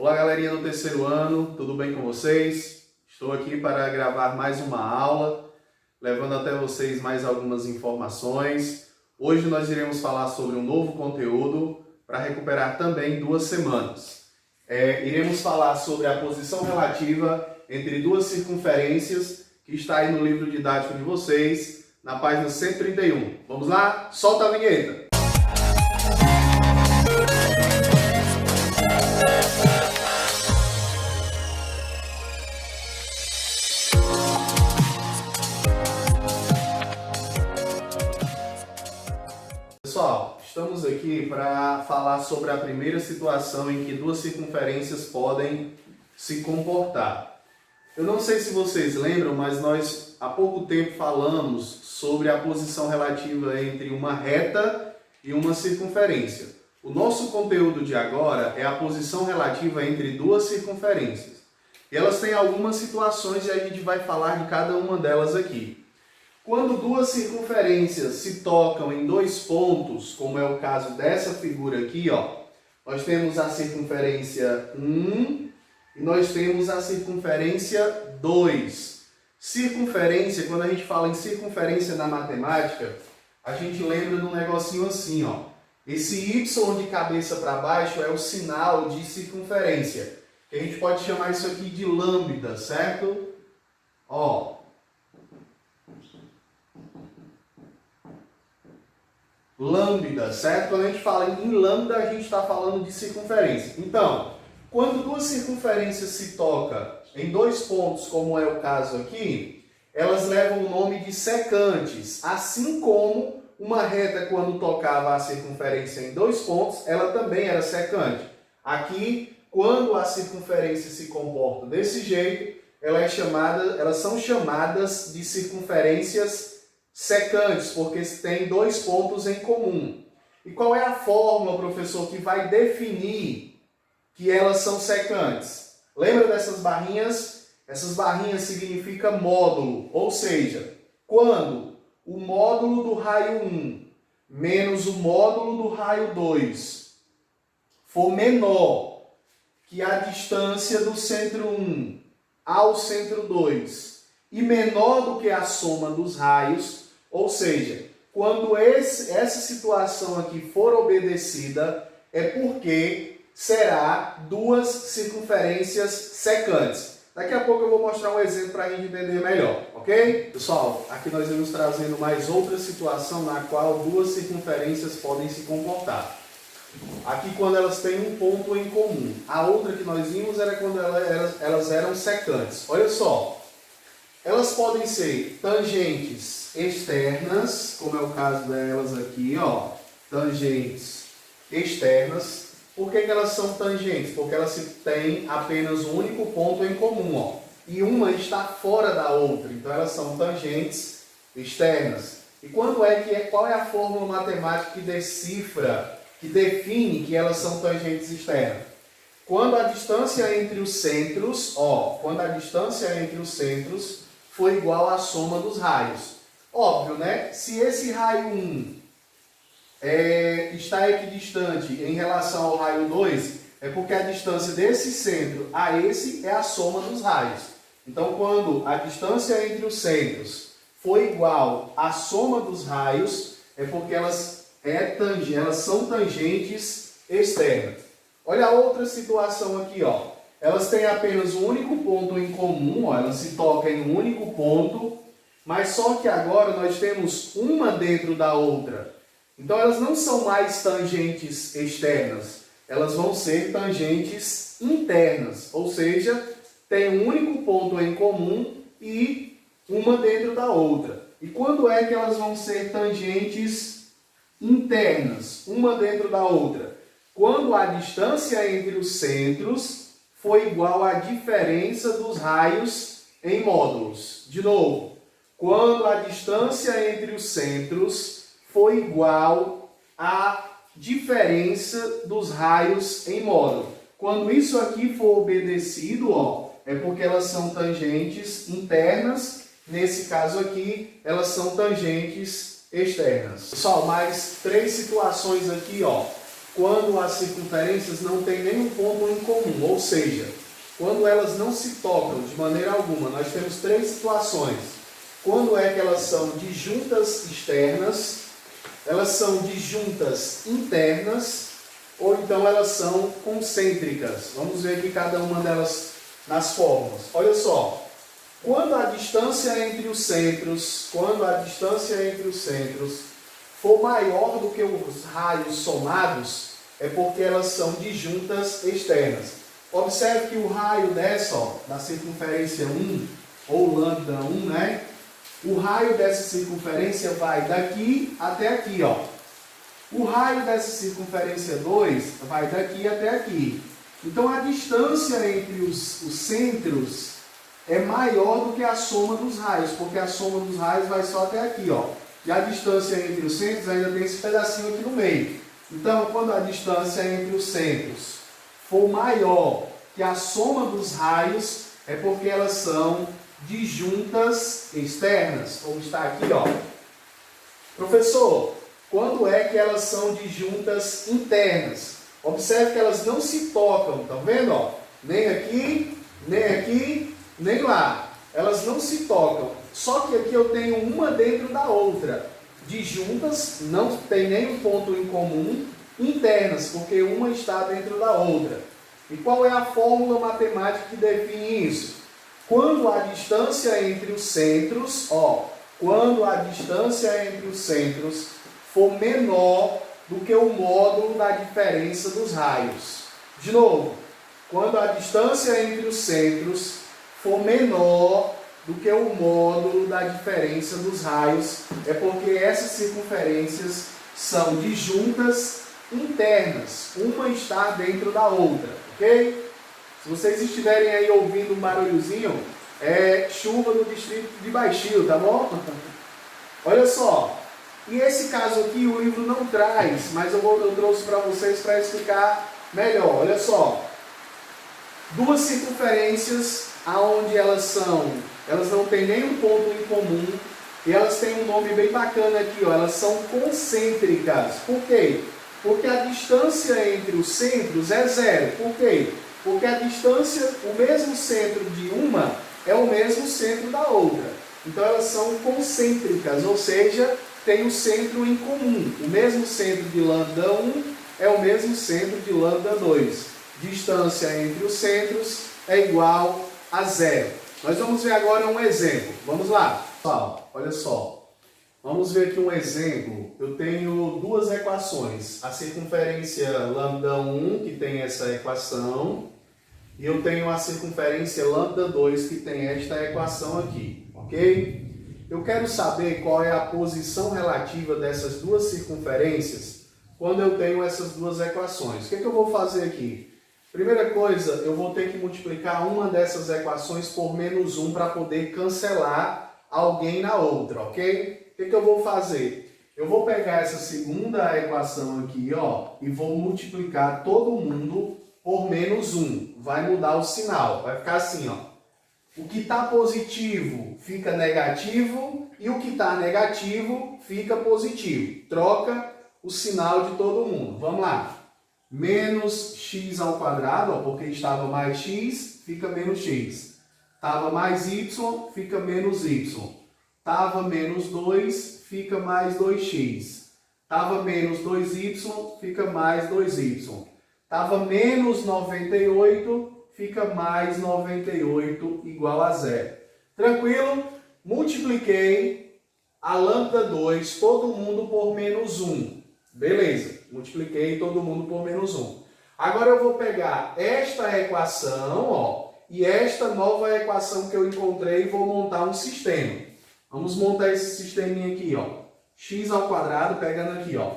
Olá, galerinha do terceiro ano, tudo bem com vocês? Estou aqui para gravar mais uma aula, levando até vocês mais algumas informações. Hoje nós iremos falar sobre um novo conteúdo para recuperar também 2 semanas. Iremos falar sobre a posição relativa entre duas circunferências, que está aí no livro didático de vocês, na página 131. Vamos lá? Solta a vinheta! Pessoal, estamos aqui para falar sobre a primeira situação em que duas circunferências podem se comportar. Eu não sei se vocês lembram, mas nós há pouco tempo falamos sobre a posição relativa entre uma reta e uma circunferência. O nosso conteúdo de agora é a posição relativa entre duas circunferências. E elas têm algumas situações e a gente vai falar de cada uma delas aqui. Quando duas circunferências se tocam em dois pontos, como é o caso dessa figura aqui, ó, nós temos a circunferência 1 e nós temos a circunferência 2. Circunferência, quando a gente fala em circunferência na matemática, a gente lembra de um negocinho assim, ó. Esse Y de cabeça para baixo é o sinal de circunferência. A gente pode chamar isso aqui de lambda, certo? Ó. Lambda, certo? Quando a gente fala em lambda, a gente está falando de circunferência. Então, quando duas circunferências se tocam em dois pontos, como é o caso aqui, elas levam o nome de secantes. Assim como uma reta, quando tocava a circunferência em dois pontos, ela também era secante. Aqui, quando a circunferência se comporta desse jeito, elas são chamadas de circunferências secantes, porque tem dois pontos em comum. E qual é a fórmula, professor, que vai definir que elas são secantes? Lembra dessas barrinhas? Essas barrinhas significam módulo, ou seja, quando o módulo do raio 1 menos o módulo do raio 2 for menor que a distância do centro 1 ao centro 2 e menor do que a soma dos raios, ou seja, quando essa situação aqui for obedecida, é porque será duas circunferências secantes. Daqui a pouco eu vou mostrar um exemplo para a gente entender melhor, ok? Pessoal, aqui nós vamos trazendo mais outra situação na qual duas circunferências podem se comportar. Aqui quando elas têm um ponto em comum. A outra que nós vimos era quando elas eram secantes. Olha só, elas podem ser tangentes externas, como é o caso delas aqui, ó, tangentes externas. Por que elas são tangentes? Porque elas têm apenas um único ponto em comum, ó, e uma está fora da outra, então elas são tangentes externas. E qual é a fórmula matemática que decifra, que define que elas são tangentes externas? Quando a distância entre os centros, ó, quando a distância entre os centros for igual à soma dos raios. Óbvio, né? Se esse raio 1 está equidistante em relação ao raio 2, é porque a distância desse centro a esse é a soma dos raios. Então, quando a distância entre os centros for igual à soma dos raios, é porque elas são tangentes externas. Olha a outra situação aqui, ó. Elas têm apenas um único ponto em comum, ó, elas se tocam em um único ponto, mas só que agora nós temos uma dentro da outra. Então elas não são mais tangentes externas, elas vão ser tangentes internas, ou seja, tem um único ponto em comum e uma dentro da outra. E quando é que elas vão ser tangentes internas, uma dentro da outra? Quando a distância entre os centros for igual à diferença dos raios em módulos. De novo, quando a distância entre os centros for igual à diferença dos raios em módulo. Quando isso aqui for obedecido, ó, é porque elas são tangentes internas. Nesse caso aqui, elas são tangentes externas. Pessoal, mais 3 situações aqui, ó. quando as circunferências não têm nenhum ponto em comum, ou seja, quando elas não se tocam de maneira alguma. Nós temos três situações. Quando é que elas são disjuntas externas, elas são disjuntas internas, ou então elas são concêntricas. Vamos ver aqui cada uma delas nas fórmulas. Olha só, quando a distância entre os centros, for maior do que os raios somados, é porque elas são disjuntas externas. Observe que o raio dessa, ó, da circunferência 1, ou lambda 1, né? O raio dessa circunferência vai daqui até aqui, ó. O raio dessa circunferência 2 vai daqui até aqui. Então a distância entre os centros é maior do que a soma dos raios, porque a soma dos raios vai só até aqui, ó. E a distância entre os centros ainda tem esse pedacinho aqui no meio. Então, quando a distância entre os centros for maior que a soma dos raios, é porque elas são disjuntas externas, como está aqui, ó. Professor, quando é que elas são disjuntas internas? Observe que elas não se tocam, tá vendo, ó? Nem aqui, nem lá. Elas não se tocam. Só que aqui eu tenho uma dentro da outra. Disjuntas, não tem nenhum ponto em comum. Internas, porque uma está dentro da outra. E qual é a fórmula matemática que define isso? Quando a distância entre os centros, ó, quando a distância entre os centros for menor do que o módulo da diferença dos raios. De novo, quando a distância entre os centros for menor do que o módulo da diferença dos raios, é porque essas circunferências são disjuntas internas. Uma está dentro da outra, ok? Se vocês estiverem aí ouvindo um barulhozinho, é chuva no distrito de Baixio, tá bom? Olha só, e esse caso aqui o livro não traz, mas eu trouxe para vocês para explicar melhor. Olha só, duas circunferências aonde elas não têm nenhum ponto em comum, e elas têm um nome bem bacana aqui, ó, elas são concêntricas. Por quê? Porque a distância entre os centros é zero. Por quê? Porque a distância, o mesmo centro de uma é o mesmo centro da outra. Então elas são concêntricas, ou seja, tem um centro em comum. O mesmo centro de lambda 1 é o mesmo centro de lambda 2. Distância entre os centros é igual a zero. Nós vamos ver agora um exemplo. Vamos lá. Pessoal, olha só. Vamos ver aqui um exemplo. Eu tenho duas equações. A circunferência lambda 1, que tem essa equação, e eu tenho a circunferência lambda 2, que tem esta equação aqui, ok? Eu quero saber qual é a posição relativa dessas duas circunferências quando eu tenho essas duas equações. O que eu vou fazer aqui? Primeira coisa, eu vou ter que multiplicar uma dessas equações por menos 1 para poder cancelar alguém na outra, ok? O que eu vou fazer? Eu vou pegar essa segunda equação aqui, ó, e vou multiplicar todo mundo por menos 1. Vai mudar o sinal, vai ficar assim, ó. O que está positivo fica negativo e o que está negativo fica positivo. Troca o sinal de todo mundo. Vamos lá. Menos x ao quadrado, ó, porque estava mais x, fica menos x. Estava mais y, fica menos y. Estava menos 2, fica mais 2x. Estava menos 2y, fica mais 2y. Estava menos 98, fica mais 98 igual a zero. Tranquilo? Multipliquei a lambda 2, todo mundo por menos 1. Beleza, multipliquei todo mundo por menos 1. Agora eu vou pegar esta equação, ó, e esta nova equação que eu encontrei e vou montar um sistema. Vamos montar esse sisteminha aqui, ó. X ao quadrado, pegando aqui, ó.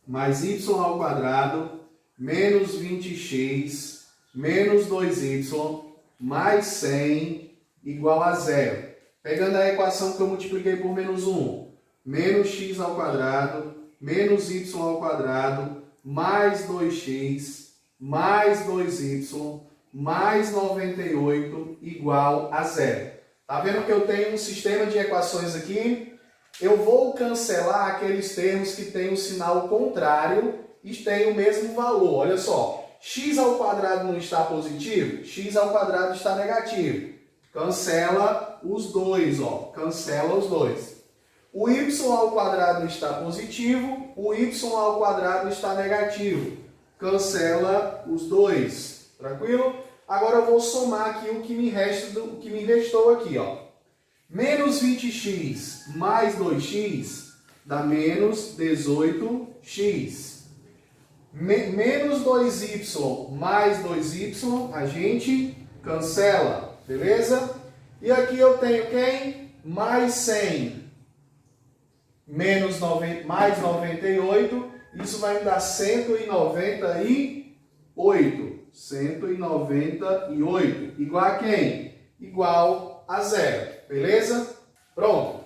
Mais y ao quadrado, menos 20x, menos 2y, mais 100, igual a zero. Pegando a equação que eu multipliquei por menos 1. Menos x ao quadrado, menos y ao quadrado, mais 2x, mais 2y, mais 98, igual a zero. Tá vendo que eu tenho um sistema de equações aqui? Eu vou cancelar aqueles termos que têm o sinal contrário e tem o mesmo valor. Olha só, x ao quadrado não está positivo, x ao quadrado está negativo. Cancela os dois, ó. Cancela os dois. O y ao quadrado está positivo, o y ao quadrado está negativo. Cancela os dois. Tranquilo? Agora eu vou somar aqui o que me restou aqui, ó. Menos 20x mais 2x dá menos 18x. Menos 2y mais 2y a gente cancela, beleza? E aqui eu tenho quem? Mais 100 menos 90, mais 98, isso vai me dar 198. 198. Igual a quem? Igual a zero, beleza? Pronto.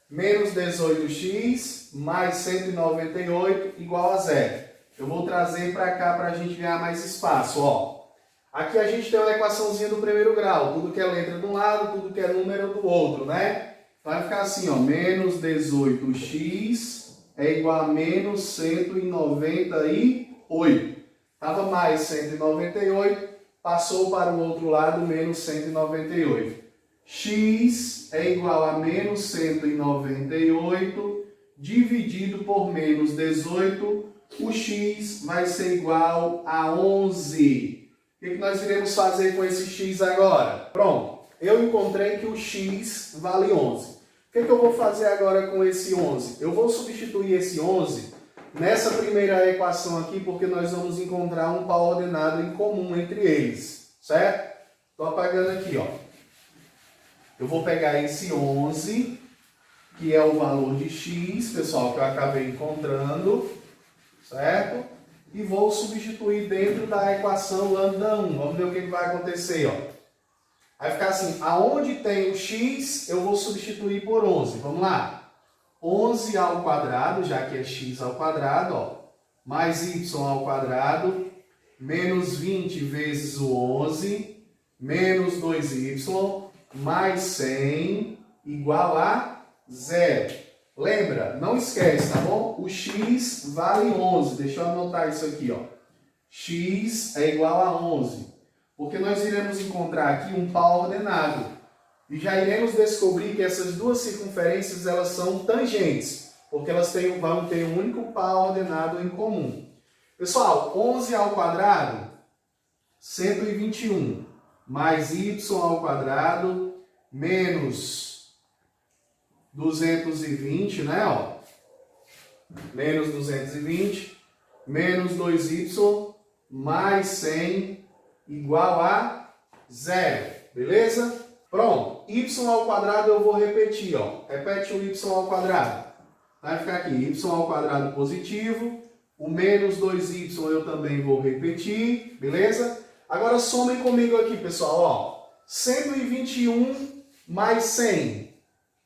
Menos 18x mais 198 igual a zero. Eu vou trazer para cá para a gente ganhar mais espaço, ó. Aqui a gente tem uma equaçãozinha do primeiro grau. Tudo que é letra de um lado, tudo que é número do outro, né? Vai ficar assim, ó. Menos 18x é igual a menos 198. Estava mais 198, passou para o outro lado, menos 198. X é igual a menos 198 dividido por menos 18. O x vai ser igual a 11. O que nós iremos fazer com esse x agora? Pronto, eu encontrei que o x vale 11. O que eu vou fazer agora com esse 11? Eu vou substituir esse 11 nessa primeira equação aqui, porque nós vamos encontrar um par ordenado em comum entre eles, certo? Estou apagando aqui, ó. Eu vou pegar esse 11, que é o valor de x, pessoal, que eu acabei encontrando, certo? E vou substituir dentro da equação lambda 1. Vamos ver o que vai acontecer, ó. Vai ficar assim, aonde tem o x, eu vou substituir por 11. Vamos lá. 11 ao quadrado, já que é x ao quadrado, ó, mais y ao quadrado, menos 20 vezes o 11, menos 2y, mais 100, igual a 0. Lembra? Não esquece, tá bom? O x vale 11. Deixa eu anotar isso aqui, ó. X é igual a 11. Porque nós iremos encontrar aqui um par ordenado. E já iremos descobrir que essas duas circunferências elas são tangentes. Porque elas vão ter um único par ordenado em comum. Pessoal, 11 ao quadrado, 121. Mais y ao quadrado, menos 220, né? Ó. Menos 220, menos 2y, mais 100, igual a 0. Beleza? Pronto. Y ao quadrado eu vou repetir, ó. Repete o y ao quadrado. Vai ficar aqui, y ao quadrado positivo. O menos 2y eu também vou repetir. Beleza? Agora somem comigo aqui, pessoal, ó. 121 mais 100.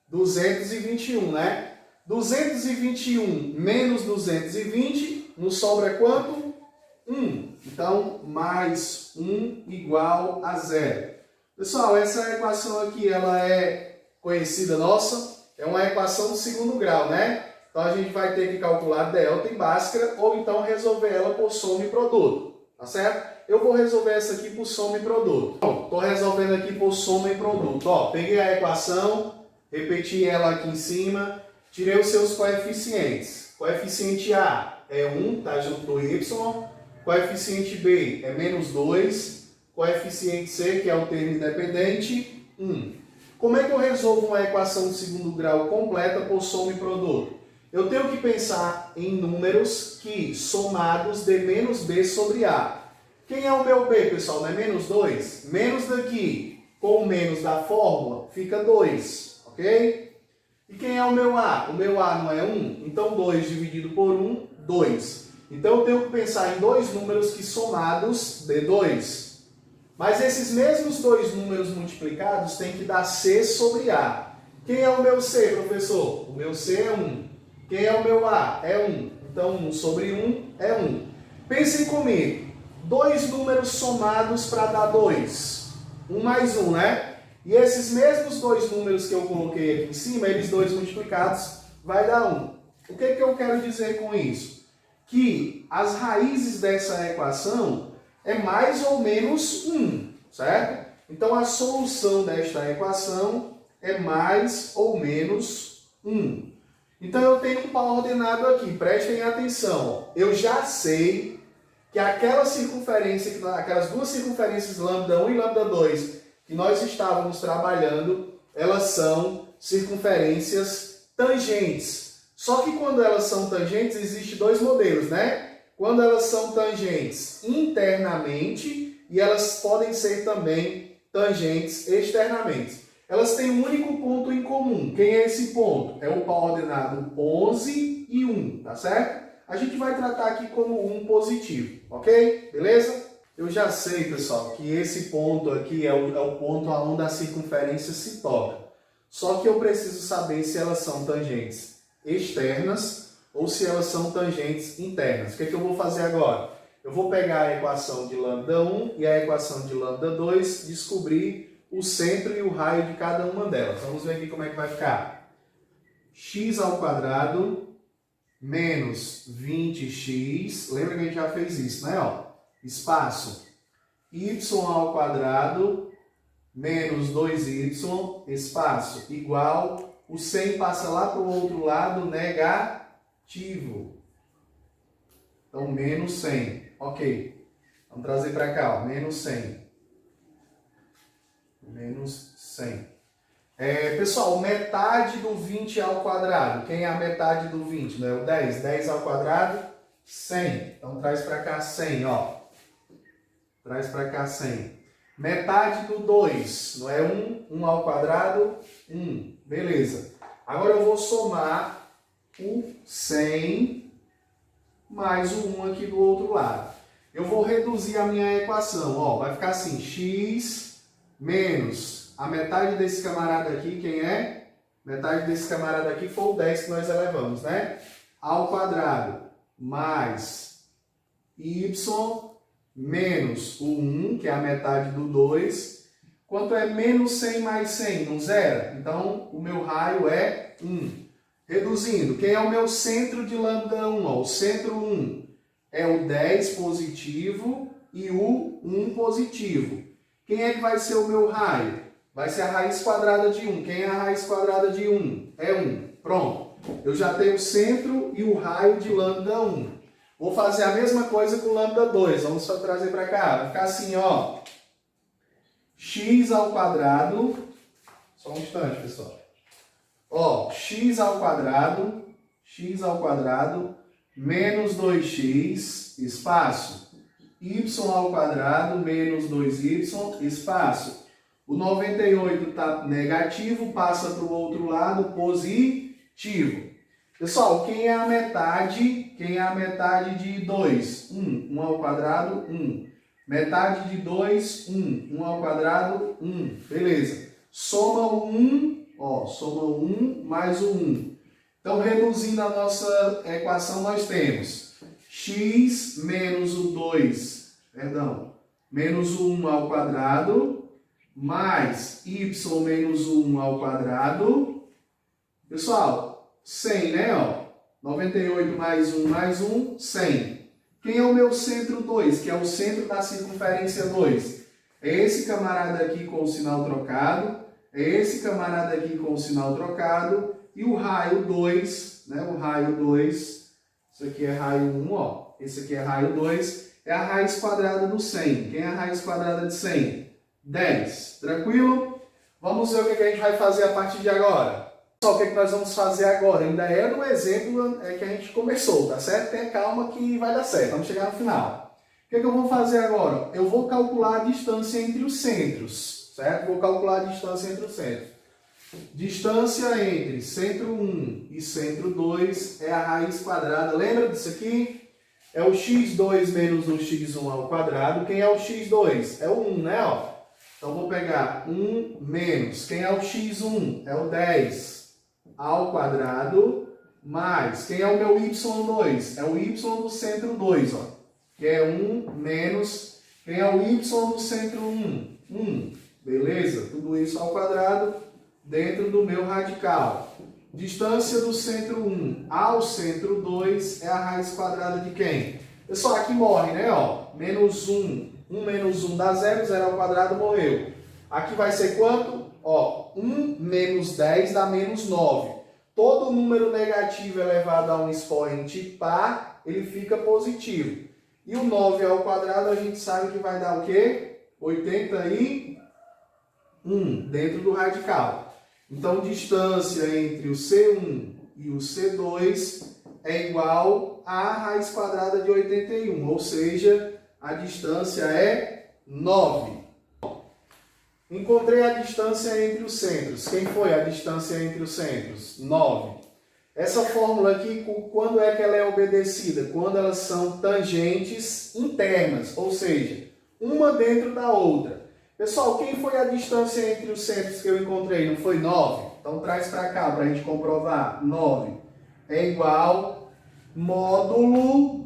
221, né? 221 menos 220, nos sobra quanto? 1. Então, mais 1 igual a 0. Pessoal, essa equação aqui, ela é conhecida nossa, é uma equação do segundo grau, né? Então, a gente vai ter que calcular delta em Bhaskara, ou então resolver ela por soma e produto, tá certo? Eu vou resolver essa aqui por soma e produto. Bom, estou resolvendo aqui por soma e produto. Ó, peguei a equação, repeti ela aqui em cima, tirei os seus coeficientes. Coeficiente A é 1, tá junto do y. Coeficiente B é menos 2. Coeficiente C, que é o termo independente, 1. Como é que eu resolvo uma equação de segundo grau completa por soma e produto? Eu tenho que pensar em números que, somados, dê menos B sobre A. Quem é o meu B, pessoal? Não é menos 2? Menos daqui, com o menos da fórmula, fica 2, ok? E quem é o meu A? O meu A não é 1? Então 2 dividido por 1, 2. Então eu tenho que pensar em dois números que somados dê 2. Mas esses mesmos dois números multiplicados têm que dar C sobre A. Quem é o meu C, professor? O meu C é 1. Quem é o meu A? É 1. Então 1 sobre 1 é 1. Pensem comigo. Dois números somados para dar 2. 1 mais 1, né? E esses mesmos dois números que eu coloquei aqui em cima, eles dois multiplicados, vai dar 1. O que eu quero dizer com isso? que as raízes dessa equação é mais ou menos 1, certo? Então, a solução desta equação é mais ou menos 1. Então, eu tenho um par ordenado aqui. Prestem atenção. Eu já sei que aquelas duas circunferências lambda 1 e lambda 2 que nós estávamos trabalhando, elas são circunferências tangentes. Só que quando elas são tangentes, existem dois modelos, né? Quando elas são tangentes internamente e elas podem ser também tangentes externamente. Elas têm um único ponto em comum. Quem é esse ponto? É o par ordenado 11 e 1, tá certo? A gente vai tratar aqui como 1 positivo, ok? Beleza? Eu já sei, pessoal, que esse ponto aqui é o ponto onde a circunferência se toca. Só que eu preciso saber se elas são tangentes externas ou se elas são tangentes internas. O que é que eu vou fazer agora? Eu vou pegar a equação de lambda 1 e a equação de lambda 2, descobrir o centro e o raio de cada uma delas. Vamos ver aqui como é que vai ficar. X ao quadrado menos 20x, lembra que a gente já fez isso, né? Ó, espaço y ao quadrado menos 2y, espaço, igual, o 100 passa lá para o outro lado, negativo. Então, menos 100. Ok. Vamos trazer para cá, ó, menos 100. Menos 100. Pessoal, metade do 20 ao quadrado. Quem é a metade do 20? Não é o 10? 10 ao quadrado, 100. Então, traz para cá 100, ó. Traz para cá 100. Metade do 2, não é 1? 1 ao quadrado, 1. Beleza. Agora eu vou somar o 100 mais o 1 aqui do outro lado. Eu vou reduzir a minha equação. Ó, vai ficar assim, x menos a metade desse camarada aqui, quem é? Metade desse camarada aqui foi o 10 que nós elevamos, né? Ao quadrado mais y menos o 1, que é a metade do 2. Quanto é menos 100 mais 100? Não zera. Então, o meu raio é 1. Reduzindo, quem é o meu centro de lambda 1? Ó, o centro 1 é o 10 positivo e o 1 positivo. Quem é que vai ser o meu raio? Vai ser a raiz quadrada de 1. Quem é a raiz quadrada de 1? É 1. Pronto. Eu já tenho o centro e o raio de lambda 1. Vou fazer a mesma coisa com lambda 2. Vamos só trazer para cá. Vai ficar assim, ó. X ao quadrado. Só um instante, pessoal. Ó, x ao quadrado menos 2x, espaço. Y ao quadrado menos 2y, espaço. O 98 está negativo, passa para o outro lado, positivo. Pessoal, quem é a metade? Quem é a metade de 2? 1. 1 ao quadrado, 1. Metade de 2, 1. 1 ao quadrado, 1. Beleza. Soma o 1, ó, soma o 1 mais o 1. Então, reduzindo a nossa equação, nós temos x menos o 2, menos o 1 ao quadrado, mais y menos 1 ao quadrado. Pessoal, 100, né? Ó, 98 mais 1, 100. Quem é o meu centro 2, que é o centro da circunferência 2? É esse camarada aqui com o sinal trocado, é esse camarada aqui com o sinal trocado, e o raio 2, né? O raio 2, isso aqui é raio 1, ó. Esse aqui é raio 2, é a raiz quadrada do 100. Quem é a raiz quadrada de 100? 10. Tranquilo? Vamos ver o que a gente vai fazer a partir de agora. Só o que nós vamos fazer agora? Ainda é no exemplo que a gente começou, tá certo? Tenha calma que vai dar certo. Vamos chegar no final. O que eu vou fazer agora? Eu vou calcular a distância entre os centros, certo? Vou calcular a distância entre os centros. Distância entre centro 1 e centro 2 é a raiz quadrada. Lembra disso aqui? É o x2 menos o x1 ao quadrado. Quem é o x2? É o 1, né? Ó. Então, vou pegar 1 menos. Quem é o x1? É o 10 ao quadrado. Mais. Quem é o meu y2? É o y do centro 2, ó. Que é 1 menos. Quem é o y do centro 1? 1. Beleza? Tudo isso ao quadrado dentro do meu radical. Distância do centro 1 ao centro 2 é a raiz quadrada de quem? Pessoal, aqui morre, né? Ó, menos 1. 1 menos 1 dá 0, 0 ao quadrado morreu. Aqui vai ser quanto? Ó, 1 menos 10 dá menos 9. Todo número negativo elevado a um expoente par, ele fica positivo. E o 9 ao quadrado a gente sabe que vai dar o quê? 81 dentro do radical. Então, distância entre o C1 e o C2 é igual à raiz quadrada de 81, ou seja, a distância é 9. Encontrei a distância entre os centros. Quem foi a distância entre os centros? 9. Essa fórmula aqui, quando é que ela é obedecida? Quando elas são tangentes internas, ou seja, uma dentro da outra. Pessoal, quem foi a distância entre os centros que eu encontrei? Não foi 9? Então traz para cá para a gente comprovar. 9 é igual módulo.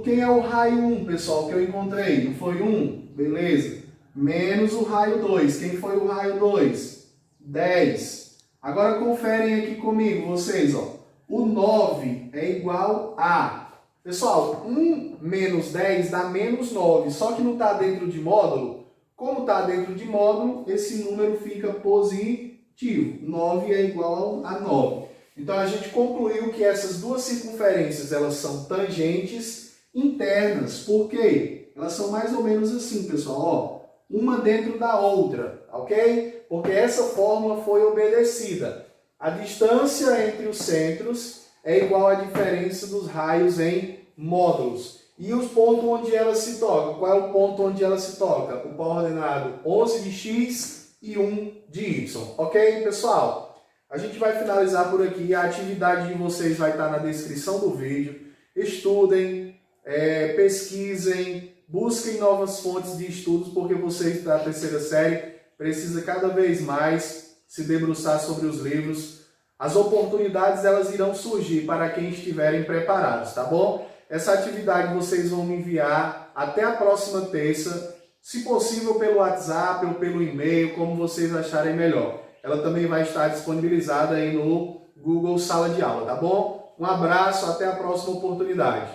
Quem é o raio 1, pessoal, que eu encontrei? Não foi 1? Beleza. Menos o raio 2. Quem foi o raio 2? 10. Agora conferem aqui comigo, vocês, ó. O 9 é igual a... Pessoal, 1 menos 10 dá menos 9, só que não está dentro de módulo. Como está dentro de módulo, esse número fica positivo. 9 é igual a 9. Então, a gente concluiu que essas duas circunferências elas são tangentes internas. Por quê? Elas são mais ou menos assim, pessoal. Ó, uma dentro da outra, ok? Porque essa fórmula foi obedecida. A distância entre os centros é igual à diferença dos raios em módulos. E os pontos onde ela se toca? Qual é o ponto onde ela se toca? O pau ordenado 11 de x e 1 de y. Ok, pessoal? A gente vai finalizar por aqui. A atividade de vocês vai estar na descrição do vídeo. Estudem, pesquisem, busquem novas fontes de estudos, porque vocês da terceira série precisam cada vez mais se debruçar sobre os livros. As oportunidades elas irão surgir para quem estiverem preparados, tá bom? Essa atividade vocês vão me enviar até a próxima terça, se possível pelo WhatsApp ou pelo e-mail, como vocês acharem melhor. Ela também vai estar disponibilizada aí no Google Sala de Aula, tá bom? Um abraço, até a próxima oportunidade.